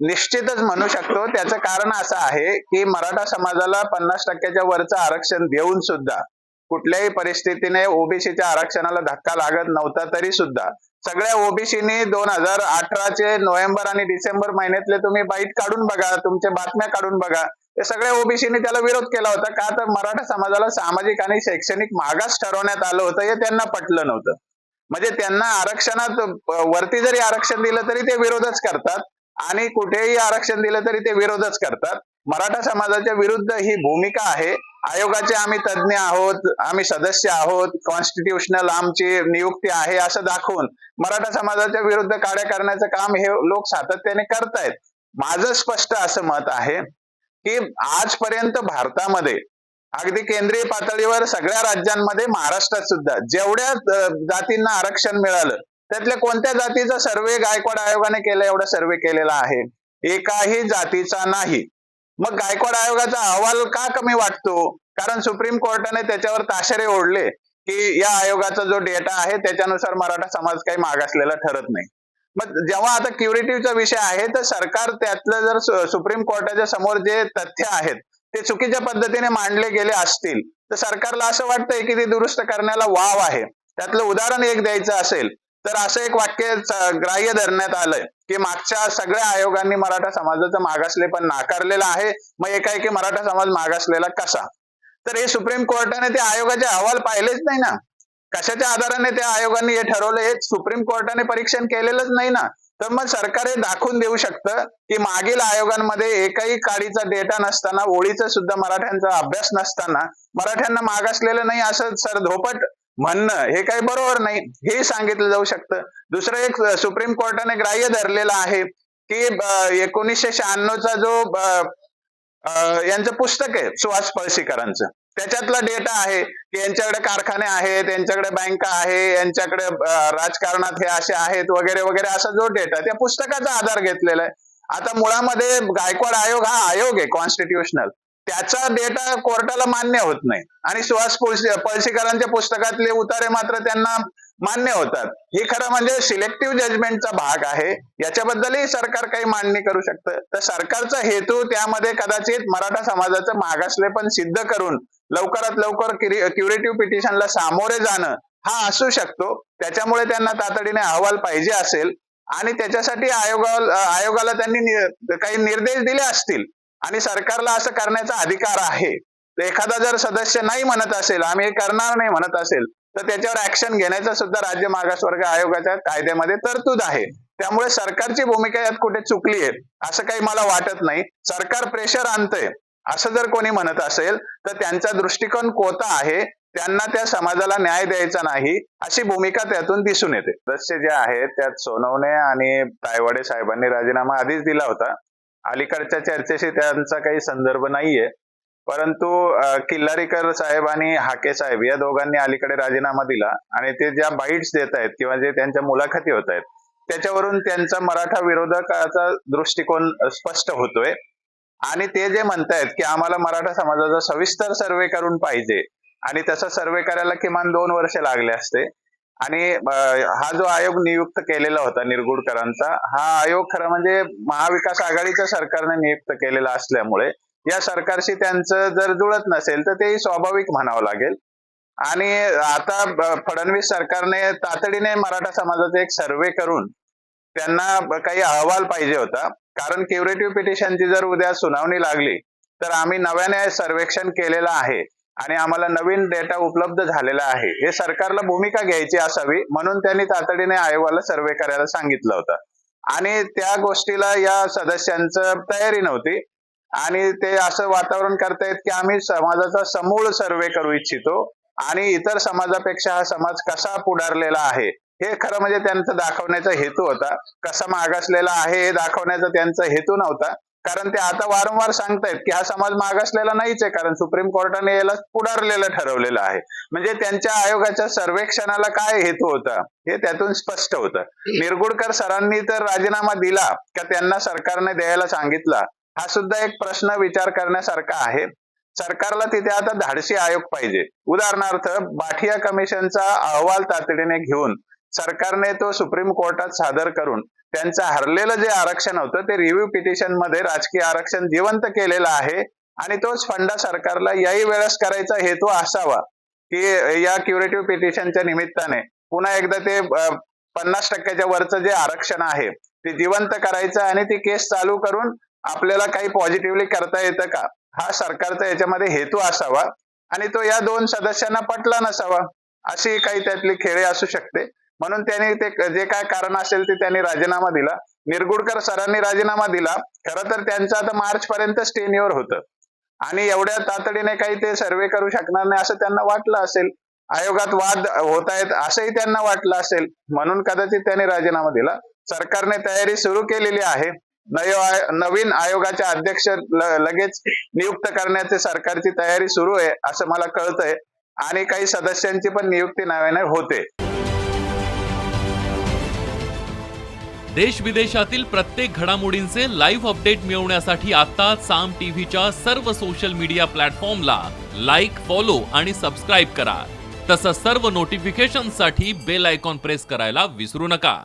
निश्चितच म्हणू शकतो. त्याचं कारण असं आहे, की मराठा समाजाला 50% वरचं आरक्षण देऊन सुद्धा कुठल्याही परिस्थितीने ओबीसीच्या आरक्षणाला धक्का लागत नव्हता तरी सुद्धा सगळ्या ओबीसीनी 2018चे नोव्हेंबर आणि डिसेंबर महिन्यातले तुम्ही बाईट काढून बघा, तुमच्या बातम्या काढून बघा. ते सगळ्या ओबीसीनी त्याला विरोध केला होता. का तर मराठा समाजाला सामाजिक आणि शैक्षणिक मागास ठरवण्यात आलं होतं हे त्यांना पटलं नव्हतं. म्हणजे त्यांना आरक्षणात वरती जरी आरक्षण दिलं तरी ते विरोधच करतात आणि कुठेही आरक्षण दिलं तरी ते विरोधच करतात. मराठा समाजाच्या विरुद्ध ही भूमिका आहे. आयोगाचे आम्ही तज्ञ आहोत, आम्ही सदस्य आहोत, कॉन्स्टिट्यूशनल आमची नियुक्ती आहे असं दाखवून मराठा समाजाच्या विरुद्ध काड्या करण्याचं काम हे लोक सातत्याने करतायत. माझं स्पष्ट असं मत आहे की आजपर्यंत भारतामध्ये अगदी केंद्रीय पातळीवर सगळ्या राज्यांमध्ये महाराष्ट्रात सुद्धा जेवढ्या जातींना आरक्षण मिळालं त्यातल्या कोणत्या जातीचा सर्वे गायकवाड आयोगाने केला एवढा सर्वे केलेला आहे? एकाही जातीचा नाही. मग गायकवाड आयोगाचा अहवाल का कमी वाटतो? कारण सुप्रीम कोर्टाने त्याच्यावर ताशेरे ओढले की या आयोगाचा जो डेटा आहे त्याच्यानुसार मराठा समाज काही मागासलेला ठरत नाही. मग जेव्हा आता क्युरेटिव्हचा विषय आहे तर सरकार त्यातलं जर सुप्रीम कोर्टाच्या समोर जे तथ्य आहेत ते चुकीच्या पद्धतीने मांडले गेले असतील तर सरकारला असं वाटतंय की ते दुरुस्त करण्याला वाव आहे. त्यातलं उदाहरण एक द्यायचं असेल तर असं एक वाक्य ग्राह्य धरण्यात आलंय की मागच्या सगळ्या आयोगांनी मराठा समाजाचं मागासलेपण नाकारलेलं आहे, मग एकाएकी मराठा समाज मागासलेला कसा? तर हे सुप्रीम कोर्टाने ते आयोगाचे अहवाल पाहिलेच नाही ना. कशाच्या आधाराने त्या आयोगाने हे ठरवलं हे सुप्रीम कोर्टाने परीक्षण केलेलंच नाही ना. तर मग सरकार हे दाखवून देऊ शकतं की मागील आयोगांमध्ये एकही काडीचा डेटा नसताना, ओळीचा सुद्धा मराठ्यांचा अभ्यास नसताना मराठ्यांना मागासलेलं नाही असं सरधोपट म्हणणं हे काही बरोबर नाही, हे सांगितलं जाऊ शकतं. दुसरं एक सुप्रीम कोर्टाने ग्राह्य धरलेलं आहे की 1996चा जो यांचं पुस्तक आहे सुहास पळशीकरांचं, त्याच्यातला डेटा आहे की यांच्याकडे कारखाने आहेत, यांच्याकडे बँका आहे, यांच्याकडे राजकारणात हे असे आहेत वगैरे वगैरे असा जो डेटा त्या पुस्तकाचा आधार घेतलेला आहे. आता मुळामध्ये गायकवाड आयोग हा आयोग आहे कॉन्स्टिट्यूशनल, त्याचा डेटा कोर्टाला मान्य होत नाही आणि सुहास पळशीकरांच्या पुस्तकातले उतारे मात्र त्यांना मान्य होतात. हे खरं म्हणजे सिलेक्टिव्ह जजमेंटचा भाग आहे. याच्याबद्दलही सरकार काही मांडणी करू शकतं. तर सरकारचा हेतू त्यामध्ये कदाचित मराठा समाजाचं मागासलेपण सिद्ध करून लवकरात लवकर क्युरेटिव्ह पिटिशनला सामोरे जाणं हा असू शकतो. त्याच्यामुळे त्यांना तातडीने अहवाल पाहिजे असेल आणि त्याच्यासाठी आयोगाला त्यांनी काही निर्देश दिले असतील आणि सरकारला असं करण्याचा अधिकार आहे. एखादा जर सदस्य नाही म्हणत असेल, आम्ही हे करणार नाही म्हणत असेल तर त्याच्यावर ऍक्शन घेण्याचा सुद्धा राज्य मागासवर्ग आयोगाच्या कायद्यामध्ये तरतूद आहे. त्यामुळे सरकारची भूमिका यात कुठे चुकली आहे असं काही मला वाटत नाही. सरकार प्रेशर आणतंय असं जर कोणी म्हणत असेल तर त्यांचा दृष्टिकोन कोता आहे. त्यांना त्या समाजाला न्याय द्यायचा नाही अशी भूमिका त्यातून दिसून येते. सदस्य जे आहेत त्यात सोनवणे आणि तायवाडे साहेबांनी राजीनामा आधीच दिला होता. अलीकडच्या चर्चेशी त्यांचा काही संदर्भ नाहीये, परंतु किल्लारीकर साहेब आणि हाके साहेब या दोघांनी अलीकडे राजीनामा दिला आणि ते ज्या बाईट्स देत आहेत किंवा जे त्यांच्या मुलाखती होत आहेत त्याच्यावरून त्यांचा मराठा विरोधकाचा दृष्टिकोन स्पष्ट होतोय आणि ते जे म्हणतायत की आम्हाला मराठा समाजाचा सविस्तर सर्वे करून पाहिजे आणि तसा सर्वे करायला किमान 2 वर्ष लागले असते आणि हा जो आयोग नियुक्त केलेला होता निरगुडकरांचा, हा आयोग खरं म्हणजे महाविकास आघाडीच्या सरकारने नियुक्त केलेला असल्यामुळे या सरकारशी त्यांचं जर जुळत नसेल तर ते स्वाभाविक म्हणावं लागेल. आणि आता फडणवीस सरकारने तातडीने मराठा समाजाचा एक सर्वे करून त्यांना काही अहवाल पाहिजे होता. कारण क्युरेटिव्ह पिटिशनची जर उद्या सुनावणी लागली तर आम्ही नव्याने सर्वेक्षण केलेलं आहे आणि आम्हाला नवीन डेटा उपलब्ध झालेला आहे हे सरकारला भूमिका घ्यायची असावी, म्हणून त्यांनी तातडीने आयोगाला सर्वे करायला सांगितलं होतं आणि त्या गोष्टीला या सदस्यांचं तयारी नव्हती आणि ते असं वातावरण करतायत की आम्ही समाजाचा समूळ सर्वे करू इच्छितो आणि इतर समाजापेक्षा हा समाज कसा पुढारलेला आहे हे खरं म्हणजे त्यांचा दाखवण्याचा हेतू होता. कसा मागासलेला आहे हे दाखवण्याचा त्यांचा हेतू नव्हता, कारण ते आता वारंवार सांगतायत की हा समाज मागासलेला नाहीच आहे, कारण सुप्रीम कोर्टाने याला पुढारलेलं ठरवलेलं आहे. म्हणजे त्यांच्या आयोगाच्या सर्वेक्षणाला काय हेतू होता हे त्यातून स्पष्ट होतं. निरगुडकर सरांनी तर राजीनामा दिला का त्यांना सरकारने द्यायला सांगितला हा सुद्धा एक प्रश्न विचार करण्यासारखा आहे. सरकारला तिथे आता धाडसी आयोग पाहिजे. उदाहरणार्थ बाठिया कमिशनचा अहवाल तातडीने घेऊन सरकारने तो सुप्रीम कोर्टात सादर करून त्यांचं हरलेलं जे आरक्षण होतं ते रिव्ह्यू पिटिशन मध्ये राजकीय आरक्षण जिवंत केलेलं आहे आणि तोच फंडा सरकारला याही वेळेस करायचा हेतू असावा की या क्युरेटिव्ह पिटिशनच्या निमित्ताने पुन्हा एकदा ते 50% वरचं जे आरक्षण आहे ते जिवंत करायचं आणि ती केस चालू करून आपल्याला काही पॉझिटिव्हली करता येतं का, हा सरकारचा याच्यामध्ये हेतू असावा आणि तो या 2 सदस्यांना पटला नसावा, अशी काही त्यातली खेळी असू शकते. म्हणून त्यांनी ते जे काय कारण असेल ते त्यांनी राजीनामा दिला. निरगुडकर सरांनी राजीनामा दिला. खरं तर त्यांचं आता मार्च पर्यंत टेन्युअर होतं आणि एवढ्या तातडीने काही ते सर्वे करू शकणार नाही असं त्यांना वाटलं असेल. आयोगात वाद होत आहेत असंही त्यांना वाटलं असेल, म्हणून कदाचित त्यांनी राजीनामा दिला. सरकारने तयारी सुरू केलेली आहे. नवीन आयोगाचे अध्यक्ष लगेच नियुक्त करण्याची सरकारची तयारी सुरू आहे असं मला कळतंय आणि काही सदस्यांची पण नियुक्ती नव्याने होते. देश विदेशातील प्रत्येक घडामोडींचे लाईव्ह अपडेट मिळवण्यासाठी आता साम टीव्हीच्या सर्व सोशल मीडिया प्लॅटफॉर्मला लाईक, फॉलो आणि सबस्क्राईब करा. तसंच सर्व नोटिफिकेशनसाठी बेल आयकॉन प्रेस करायला विसरू नका.